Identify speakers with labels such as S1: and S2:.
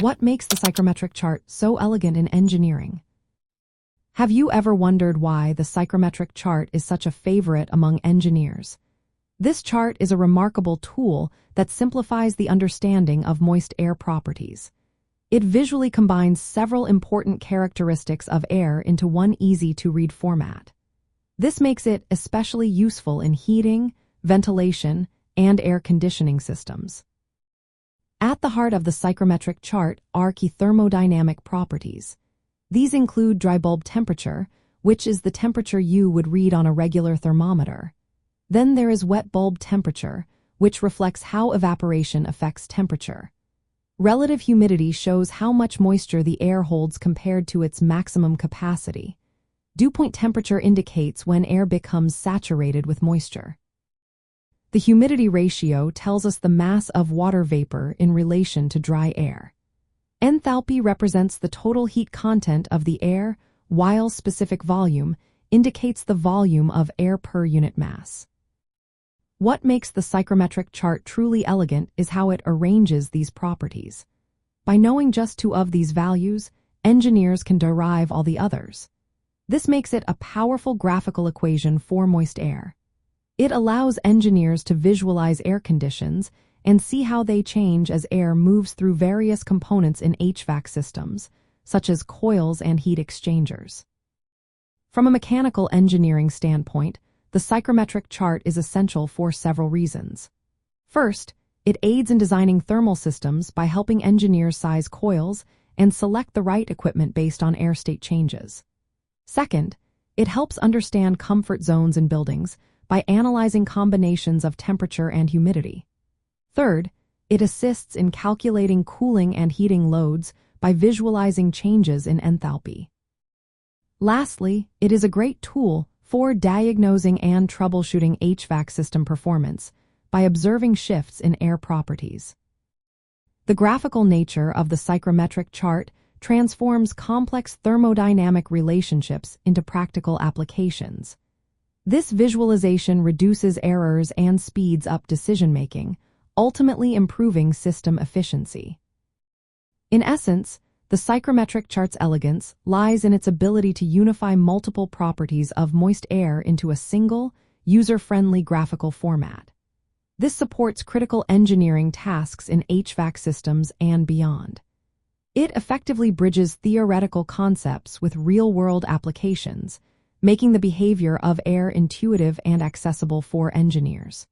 S1: What makes the psychrometric chart so elegant in engineering? Have you ever wondered why the psychrometric chart is such a favorite among engineers? This chart is a remarkable tool that simplifies the understanding of moist air properties. It visually combines several important characteristics of air into one easy-to-read format. This makes it especially useful in heating, ventilation, and air conditioning systems. At the heart of the psychrometric chart are key thermodynamic properties. These include dry bulb temperature, which is the temperature you would read on a regular thermometer. Then there is wet bulb temperature, which reflects how evaporation affects temperature. Relative humidity shows how much moisture the air holds compared to its maximum capacity. Dew point temperature indicates when air becomes saturated with moisture. The humidity ratio tells us the mass of water vapor in relation to dry air. Enthalpy represents the total heat content of the air, while specific volume indicates the volume of air per unit mass. What makes the psychrometric chart truly elegant is how it arranges these properties. By knowing just two of these values, engineers can derive all the others. This makes it a powerful graphical equation for moist air. It allows engineers to visualize air conditions and see how they change as air moves through various components in HVAC systems, such as coils and heat exchangers. From a mechanical engineering standpoint, the psychrometric chart is essential for several reasons. First, it aids in designing thermal systems by helping engineers size coils and select the right equipment based on air state changes. Second, it helps understand comfort zones in buildings by analyzing combinations of temperature and humidity. Third, it assists in calculating cooling and heating loads by visualizing changes in enthalpy. Lastly, it is a great tool for diagnosing and troubleshooting HVAC system performance by observing shifts in air properties. The graphical nature of the psychrometric chart transforms complex thermodynamic relationships into practical applications. This visualization reduces errors and speeds up decision-making, ultimately improving system efficiency. In essence, the psychrometric chart's elegance lies in its ability to unify multiple properties of moist air into a single, user-friendly graphical format. This supports critical engineering tasks in HVAC systems and beyond. It effectively bridges theoretical concepts with real-world applications, making the behavior of air intuitive and accessible for engineers.